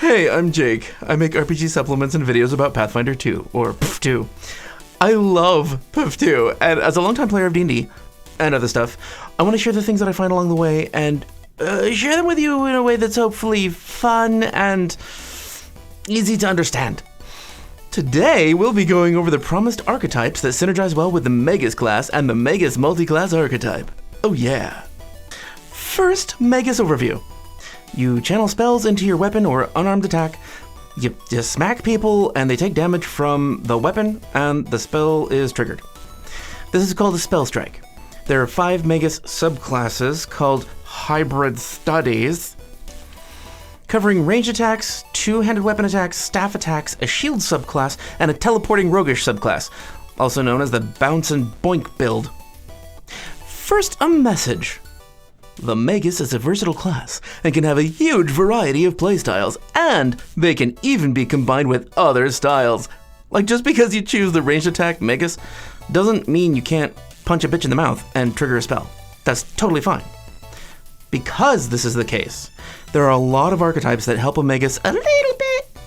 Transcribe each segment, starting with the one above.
Hey, I'm Jake. I make RPG supplements and videos about Pathfinder 2, or Pfftoo. I love Pfftoo, and as a longtime player of D&D and other stuff, I want to share the things that I find along the way and share them with you in a way that's hopefully fun and easy to understand. Today, we'll be going over the promised archetypes that synergize well with the Magus class and the Magus Multiclass Archetype. Oh yeah. First, Magus overview. You channel spells into your weapon or unarmed attack. You smack people and they take damage from the weapon and the spell is triggered. This is called a Spellstrike. There are 5 Magus subclasses called Hybrid Studies, covering ranged attacks, two-handed weapon attacks, staff attacks, a shield subclass, and a teleporting roguish subclass, also known as the Bounce and Boink build. First, a message. The Magus is a versatile class and can have a huge variety of playstyles, and they can even be combined with other styles. Like, just because you choose the ranged attack Magus doesn't mean you can't punch a bitch in the mouth and trigger a spell. That's totally fine. Because this is the case, there are a lot of archetypes that help a Magus a little bit,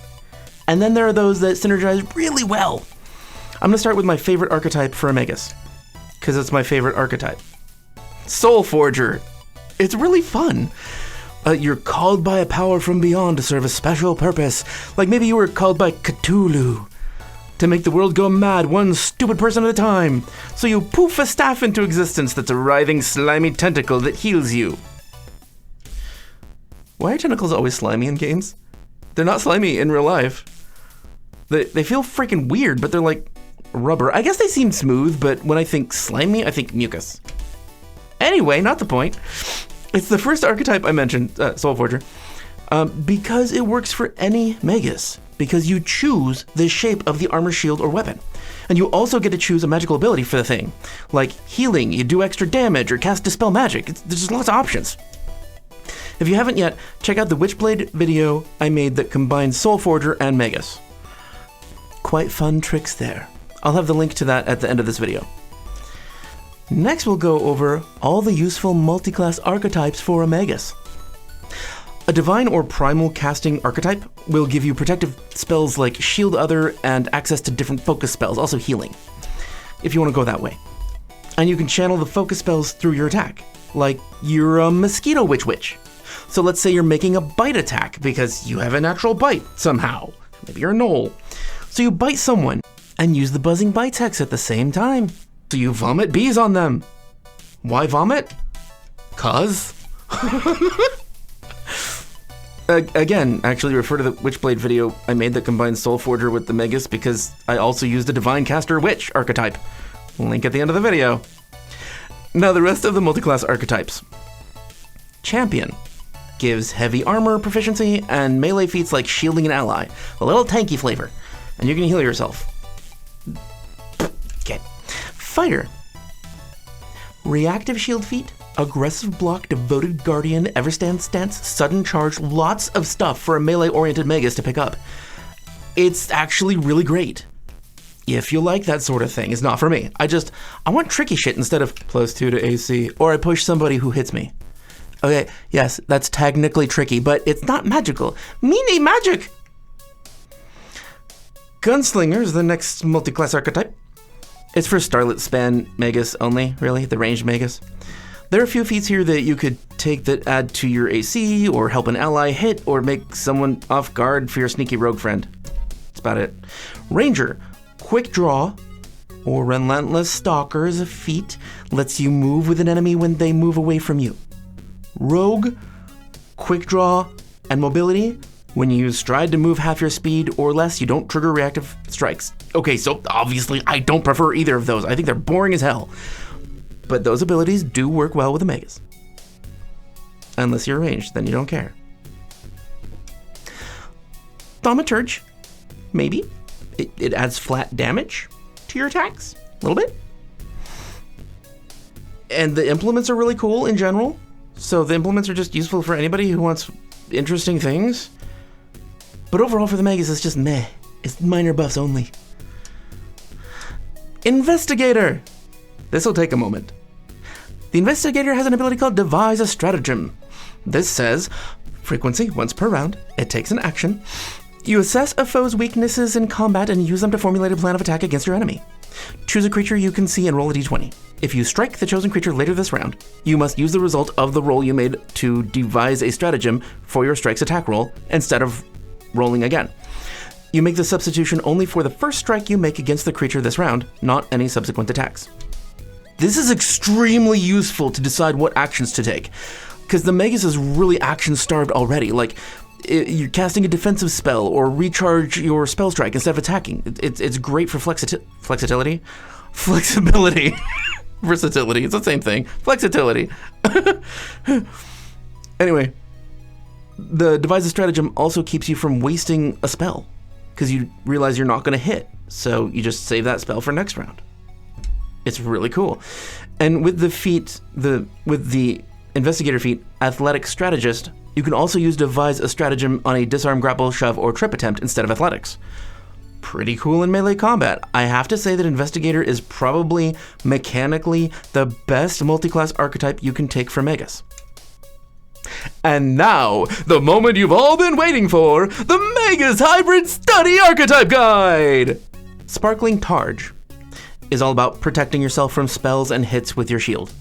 and then there are those that synergize really well. I'm gonna start with my favorite archetype for a Magus, because it's my favorite archetype. Soul Forger. It's really fun. You're called by a power from beyond to serve a special purpose. Like maybe you were called by Cthulhu to make the world go mad one stupid person at a time. So you poof a staff into existence that's a writhing, slimy tentacle that heals you. Why are tentacles always slimy in games? They're not slimy in real life. They feel freaking weird, but they're like rubber. I guess they seem smooth, but when I think slimy, I think mucus. Anyway, not the point. It's the first archetype I mentioned, Soul Forger, because it works for any Magus, because you choose the shape of the armor, shield, or weapon. And you also get to choose a magical ability for the thing, like healing, you do extra damage, or cast Dispel Magic. There's just lots of options. If you haven't yet, check out the Witchblade video I made that combines Soul Forger and Magus. Quite fun tricks there. I'll have the link to that at the end of this video. Next, we'll go over all the useful multiclass archetypes for a Magus. A divine or primal casting archetype will give you protective spells like Shield Other and access to different focus spells, also healing, if you want to go that way. And you can channel the focus spells through your attack, like you're a Mosquito Witch. So let's say you're making a bite attack because you have a natural bite somehow. Maybe you're a gnoll. So you bite someone and use the Buzzing Bites hex at the same time. So you vomit bees on them. Why vomit? 'Cause. Again, actually refer to the Witchblade video I made that combines Soul Forger with the Magus because I also used a Divine Caster Witch archetype. Link at the end of the video. Now the rest of the multiclass archetypes. Champion gives heavy armor proficiency and melee feats like shielding an ally. A little tanky flavor. And you can heal yourself. Okay. Fighter. Reactive shield feat, aggressive block, devoted guardian, everstand stance, sudden charge, lots of stuff for a melee-oriented Magus to pick up. It's actually really great. If you like that sort of thing, it's not for me. I want tricky shit instead of +2 to AC, or I push somebody who hits me. Okay, yes, that's technically tricky, but it's not magical. Me need magic! Gunslinger is the next multiclass archetype. It's for Starlit span Magus only, really, the ranged Magus. There are a few feats here that you could take that add to your AC, or help an ally hit, or make someone off guard for your sneaky rogue friend. That's about it. Ranger, quick draw, or relentless stalker is a feat, lets you move with an enemy when they move away from you. Rogue, quick draw, and mobility. When you use stride to move half your speed or less, you don't trigger reactive strikes. Okay, so obviously I don't prefer either of those. I think they're boring as hell. But those abilities do work well with a Magus. Unless you're ranged, then you don't care. Thaumaturge, maybe. It adds flat damage to your attacks, a little bit. And the implements are really cool in general. So the implements are just useful for anybody who wants interesting things. But overall for the Magus, it's just meh. It's minor buffs only. Investigator! This'll take a moment. The Investigator has an ability called Devise a Stratagem. This says, Frequency, once per round. It takes an action. You assess a foe's weaknesses in combat and use them to formulate a plan of attack against your enemy. Choose a creature you can see and roll a d20. If you strike the chosen creature later this round, you must use the result of the roll you made to devise a stratagem for your strike's attack roll instead of rolling again. You make the substitution only for the first strike you make against the creature this round, not any subsequent attacks. This is extremely useful to decide what actions to take, because the Magus is really action-starved already. Like, you're casting a defensive spell or recharge your Spellstrike instead of attacking. It's great for flexibility. Versatility, it's the same thing. Flexibility. Anyway, the devise a stratagem also keeps you from wasting a spell, because you realize you're not going to hit, so you just save that spell for next round. It's really cool. And with the feat, with the Investigator feat, Athletic Strategist, you can also use devise a stratagem on a disarm, grapple, shove, or trip attempt instead of athletics. Pretty cool in melee combat. I have to say that Investigator is probably mechanically the best multi-class archetype you can take from Magus. And now, the moment you've all been waiting for, the Magus Hybrid Study Archetype Guide! Sparkling Targe is all about protecting yourself from spells and hits with your shield,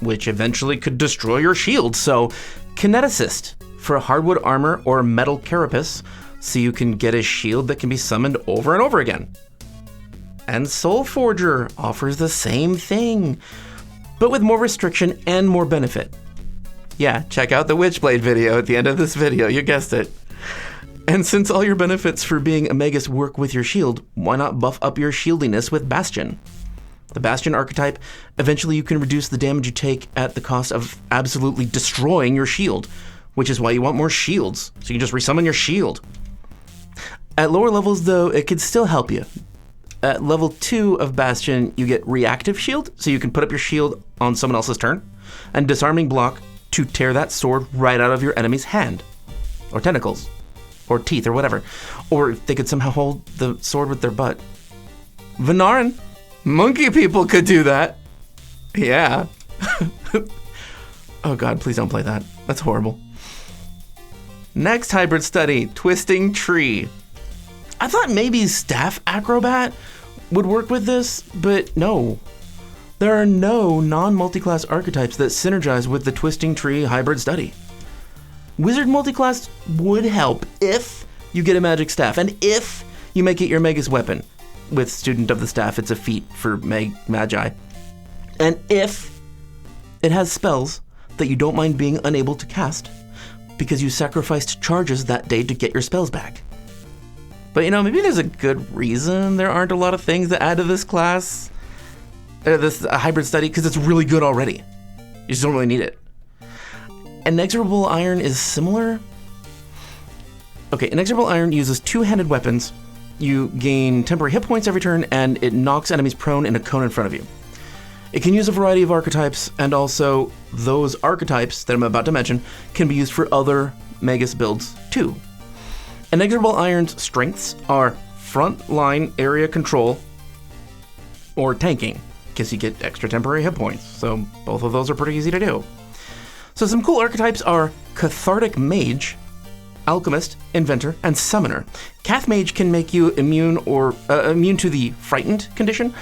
which eventually could destroy your shield. So, Kineticist for hardwood armor or metal carapace, so you can get a shield that can be summoned over and over again. And Soul Forger offers the same thing, but with more restriction and more benefit. Yeah, check out the Witchblade video at the end of this video, you guessed it. And since all your benefits for being a Magus work with your shield, why not buff up your shieldiness with Bastion? The Bastion archetype, eventually you can reduce the damage you take at the cost of absolutely destroying your shield, which is why you want more shields, so you can just resummon your shield. At lower levels though, it could still help you. At level 2 of Bastion, you get reactive shield, so you can put up your shield on someone else's turn, and disarming block to tear that sword right out of your enemy's hand, or tentacles, or teeth, or whatever. Or if they could somehow hold the sword with their butt. Venarin, monkey people could do that. Yeah. Oh god, please don't play that. That's horrible. Next hybrid study, Twisting Tree. I thought maybe Staff Acrobat would work with this, but no. There are no non-multiclass archetypes that synergize with the Twisting Tree hybrid study. Wizard multiclass would help if you get a magic staff, and if you make it your Magus weapon. With Student of the Staff, it's a feat for Magi. And if it has spells that you don't mind being unable to cast, because you sacrificed charges that day to get your spells back. But you know, maybe there's a good reason there aren't a lot of things that add to this class, this hybrid study, because it's really good already. You just don't really need it. Inexorable Iron is similar. Okay, Inexorable Iron uses two-handed weapons. You gain temporary hit points every turn, and it knocks enemies prone in a cone in front of you. It can use a variety of archetypes, and also those archetypes that I'm about to mention can be used for other Magus builds too. Inexorable Iron's strengths are front line area control or tanking, because you get extra temporary hit points, so both of those are pretty easy to do. So some cool archetypes are Cathartic Mage, Alchemist, Inventor, and Summoner. Cath Mage can make you immune to the frightened condition,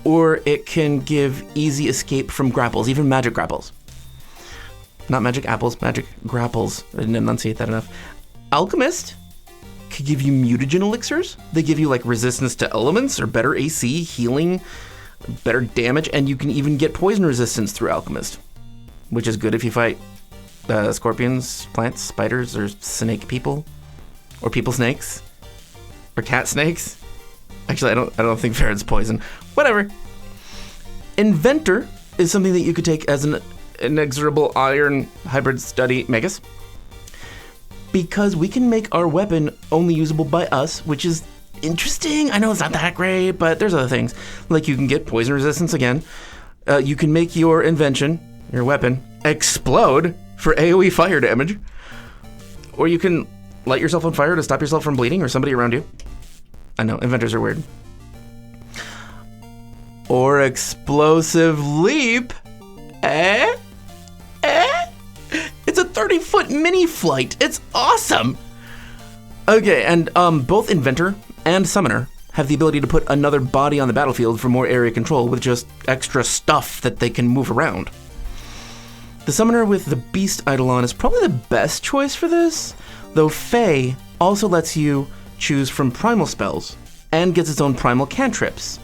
or it can give easy escape from grapples, even magic grapples. Not magic apples, magic grapples. I didn't enunciate that enough. Alchemist could give you mutagen elixirs. They give you like resistance to elements or better AC, healing, better damage, and you can even get poison resistance through Alchemist, which is good if you fight scorpions, plants, spiders, or snake people, or people snakes, or cat snakes. Actually, I don't think ferret's poison. Whatever. Inventor is something that you could take as an Inexorable Iron hybrid study Magus, because we can make our weapon only usable by us, which is interesting. I know it's not that great, but there's other things. Like you can get poison resistance again. You can make your invention, your weapon, explode for AoE fire damage. Or you can light yourself on fire to stop yourself from bleeding or somebody around you. I know, inventors are weird. Or explosive leap. It's a 30-foot mini flight. It's awesome. Okay, and both Inventor and Summoner have the ability to put another body on the battlefield for more area control with just extra stuff that they can move around. The Summoner with the Beast Eidolon is probably the best choice for this, though Fae also lets you choose from primal spells and gets its own primal cantrips,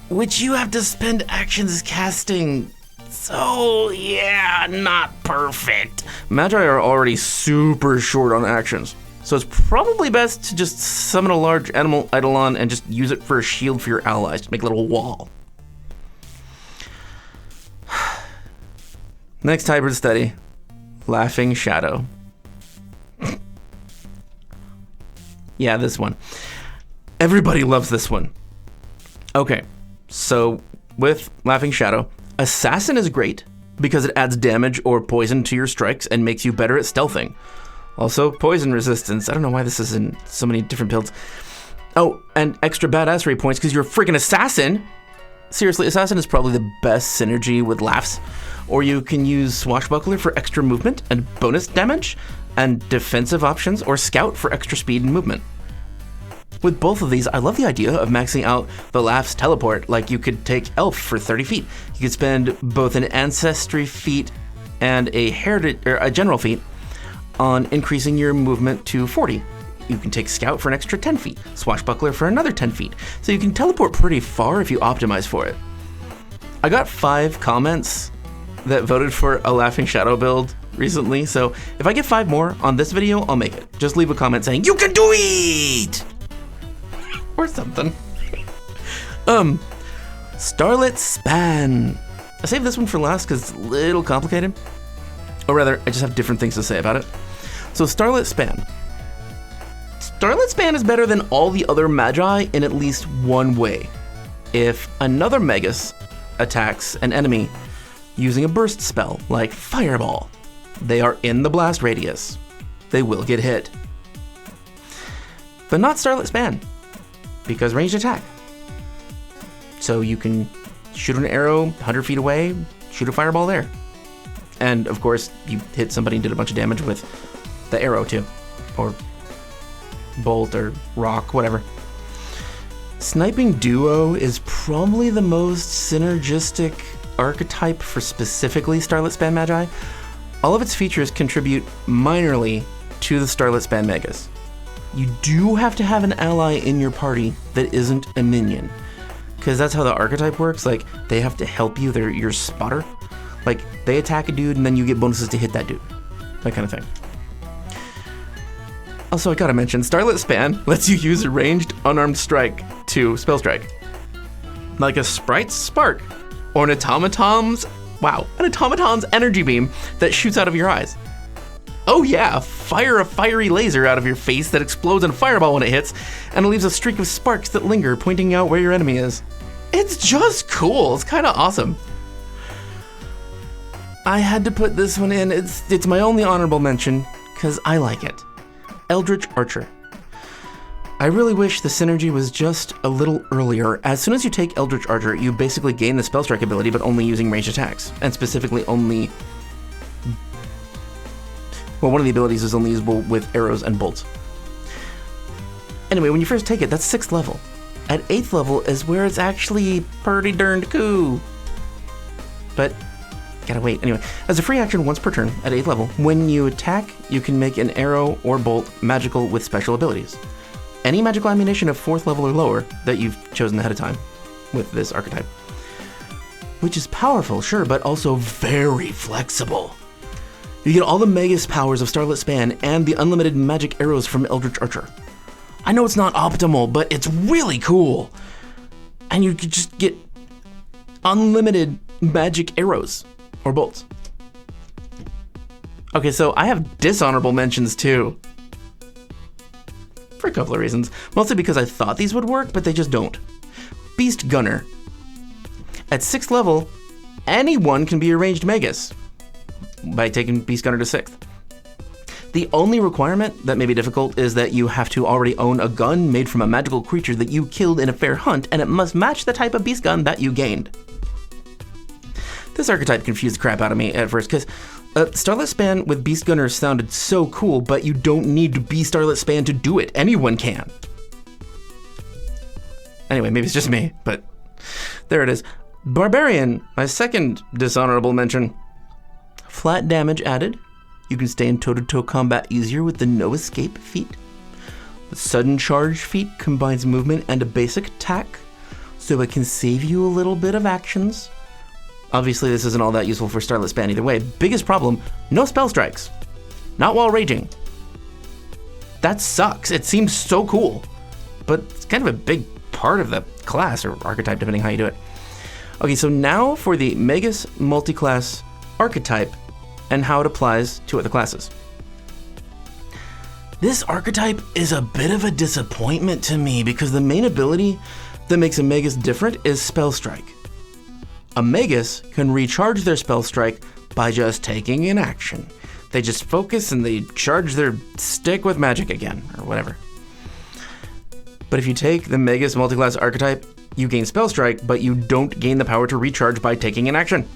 which you have to spend actions casting. So yeah, not perfect. Magi are already super short on actions, so it's probably best to just summon a large animal Eidolon and just use it for a shield for your allies to make a little wall. Next hybrid study, Laughing Shadow. Yeah, this one. Everybody loves this one. Okay, so with Laughing Shadow, Assassin is great because it adds damage or poison to your strikes and makes you better at stealthing. Also, poison resistance. I don't know why this is in so many different builds. Oh, and extra badassery points because you're a freaking assassin. Seriously, Assassin is probably the best synergy with Laughs. Or you can use Swashbuckler for extra movement and bonus damage, and defensive options, or Scout for extra speed and movement. With both of these, I love the idea of maxing out the Laughs teleport. Like, you could take Elf for 30 feet. You could spend both an Ancestry feat and a General feat on increasing your movement to 40. You can take Scout for an extra 10 feet, Swashbuckler for another 10 feet. So you can teleport pretty far if you optimize for it. I got 5 comments that voted for a Laughing Shadow build recently, so if I get 5 more on this video, I'll make it. Just leave a comment saying, "You can do it!" Or something. Starlit Span. I saved this one for last because it's a little complicated. Or rather, I just have different things to say about it. So Starlit Span. Starlit Span is better than all the other Magi in at least one way. If another Magus attacks an enemy using a burst spell like Fireball, they are in the blast radius. They will get hit. But not Starlit Span, because ranged attack. So you can shoot an arrow 100 feet away, shoot a fireball there. And of course, you hit somebody and did a bunch of damage with the arrow too. Or bolt or rock, whatever. Sniping Duo is probably the most synergistic archetype for specifically Starlit Span Magi. All of its features contribute minorly to the Starlit Span Magus. You do have to have an ally in your party that isn't a minion, because that's how the archetype works. Like, they have to help you. They're your spotter. Like, they attack a dude and then you get bonuses to hit that dude. That kind of thing. Also, I gotta mention, Starlit Span lets you use a ranged unarmed strike to Spellstrike. Like a Sprite's Spark, or an automaton's energy beam that shoots out of your eyes. Oh yeah, fire a fiery laser out of your face that explodes in a fireball when it hits, and it leaves a streak of sparks that linger, pointing out where your enemy is. It's just cool. It's kind of awesome. I had to put this one in. It's my only honorable mention, because I like it. Eldritch Archer. I really wish the synergy was just a little earlier. As soon as you take Eldritch Archer, you basically gain the Spellstrike ability, but only using ranged attacks, and specifically only... Well, one of the abilities is only usable with arrows and bolts. Anyway, when you first take it, that's 6th level. At 8th level is where it's actually pretty darned cool. But, gotta wait. Anyway, as a free action once per turn at 8th level, when you attack, you can make an arrow or bolt magical with special abilities. Any magical ammunition of 4th level or lower that you've chosen ahead of time with this archetype. Which is powerful, sure, but also very flexible. You get all the Magus powers of Starlit Span and the unlimited magic arrows from Eldritch Archer. I know it's not optimal, but it's really cool. And you could just get unlimited magic arrows or bolts. Okay, so I have dishonorable mentions too. For a couple of reasons. Mostly because I thought these would work, but they just don't. Beast Gunner. At 6th level, anyone can be a ranged Magus by taking Beast Gunner to 6th. The only requirement that may be difficult is that you have to already own a gun made from a magical creature that you killed in a fair hunt, and it must match the type of beast gun that you gained. This archetype confused the crap out of me at first, because Starlit Span with Beast Gunner sounded so cool, but you don't need to be Starlit Span to do it. Anyone can. Anyway, maybe it's just me, but there it is. Barbarian, my second dishonorable mention. Flat damage added. You can stay in toe-to-toe combat easier with the no escape feat. The sudden charge feat combines movement and a basic attack, so it can save you a little bit of actions. Obviously, this isn't all that useful for Starlit Span either way. Biggest problem, no spell strikes. Not while raging. That sucks. It seems so cool, but it's kind of a big part of the class or archetype, depending how you do it. Okay, so now for the Magus Multiclass Archetype and how it applies to other classes. This archetype is a bit of a disappointment to me because the main ability that makes a Magus different is Spellstrike. A Magus can recharge their Spellstrike by just taking an action. They just focus and they charge their stick with magic again, or whatever. But if you take the Magus Multiclass Archetype, you gain Spellstrike, but you don't gain the power to recharge by taking an action.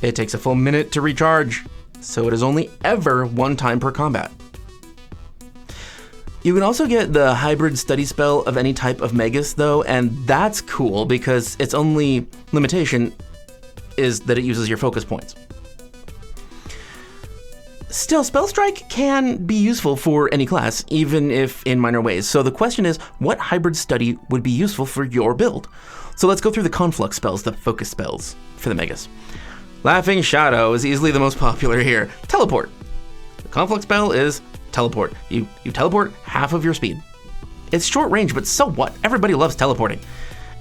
It takes a full minute to recharge, so it is only ever one time per combat. You can also get the Hybrid Study spell of any type of Magus though, and that's cool because its only limitation is that it uses your focus points. Still, Spellstrike can be useful for any class, even if in minor ways. So the question is, what hybrid study would be useful for your build? So let's go through the conflux spells, the focus spells for the Magus. Laughing Shadow is easily the most popular here. Teleport. The conflux spell is teleport. You teleport half of your speed. It's short range, but so what? Everybody loves teleporting.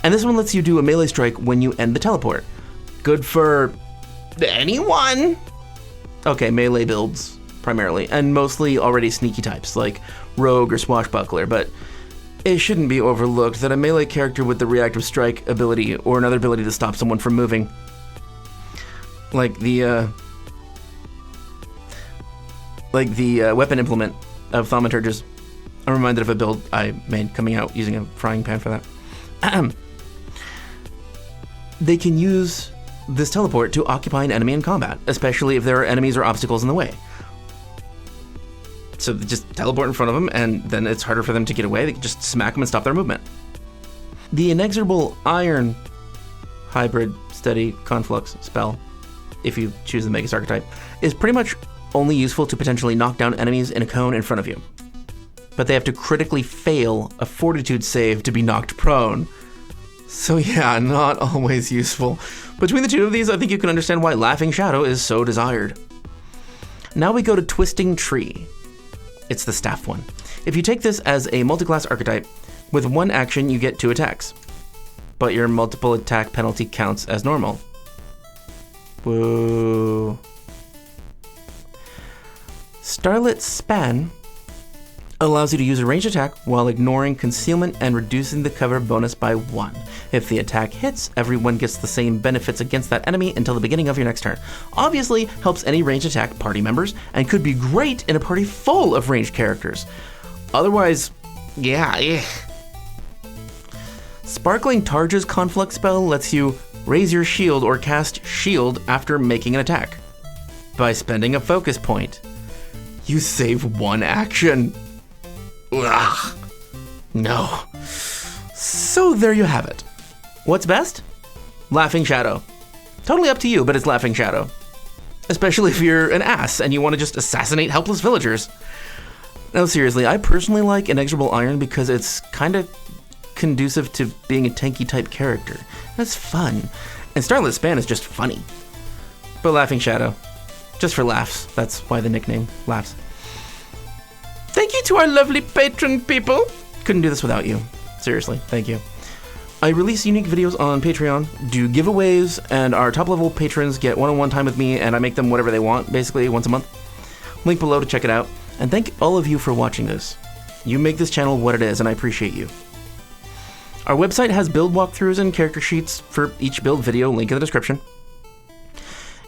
And this one lets you do a melee strike when you end the teleport. Good for anyone. Okay, melee builds primarily, and mostly already sneaky types like Rogue or Swashbuckler, but it shouldn't be overlooked that a melee character with the reactive strike ability or another ability to stop someone from moving, like the weapon implement of Thaumaturges. I'm reminded of a build I made coming out using a frying pan for that. They can use this teleport to occupy an enemy in combat, especially if there are enemies or obstacles in the way. So they just teleport in front of them, and then it's harder for them to get away. They can just smack them and stop their movement. The Inexorable Iron Hybrid Study Conflux spell, if you choose the Magus archetype, is pretty much only useful to potentially knock down enemies in a cone in front of you. But they have to critically fail a fortitude save to be knocked prone. So yeah, not always useful. Between the two of these, I think you can understand why Laughing Shadow is so desired. Now we go to Twisting Tree. It's the staff one. If you take this as a multiclass archetype, with one action you get 2 attacks, but your multiple attack penalty counts as normal. Woo. Starlit Span allows you to use a ranged attack while ignoring concealment and reducing the cover bonus by 1. If the attack hits, everyone gets the same benefits against that enemy until the beginning of your next turn. Obviously, helps any ranged attack party members and could be great in a party full of ranged characters. Otherwise, yeah. Sparkling Targe's Conflux spell lets you raise your shield or cast shield after making an attack. By spending a focus point, you save 1 action. Ugh. No. So there you have it. What's best? Laughing Shadow. Totally up to you, but it's Laughing Shadow. Especially if you're an ass and you want to just assassinate helpless villagers. No, seriously, I personally like Inexorable Iron because it's kind of conducive to being a tanky type character. That's fun. And Starlit Span is just funny. But Laughing Shadow, just for laughs. That's why the nickname, Laughs. Thank you to our lovely patron people. Couldn't do this without you. Seriously, thank you. I release unique videos on Patreon, do giveaways, and our top level patrons get one-on-one time with me, and I make them whatever they want, basically once a month. Link below to check it out. And thank all of you for watching this. You make this channel what it is, and I appreciate you. Our website has build walkthroughs and character sheets for each build video, link in the description.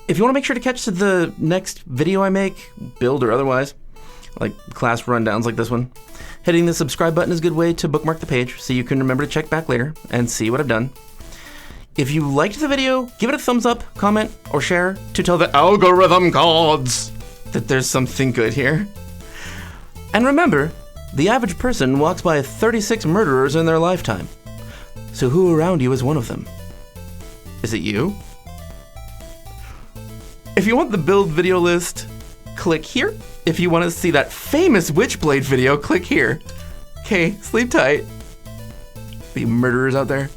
If you want to make sure to catch the next video I make, build or otherwise, like class rundowns like this one, hitting the subscribe button is a good way to bookmark the page so you can remember to check back later and see what I've done. If you liked the video, give it a thumbs up, comment, or share to tell the algorithm gods that there's something good here. And remember, the average person walks by 36 murderers in their lifetime. So who around you is one of them? Is it you? If you want the build video list, click here. If you want to see that famous Witchblade video, click here. Okay, sleep tight. You murderers out there.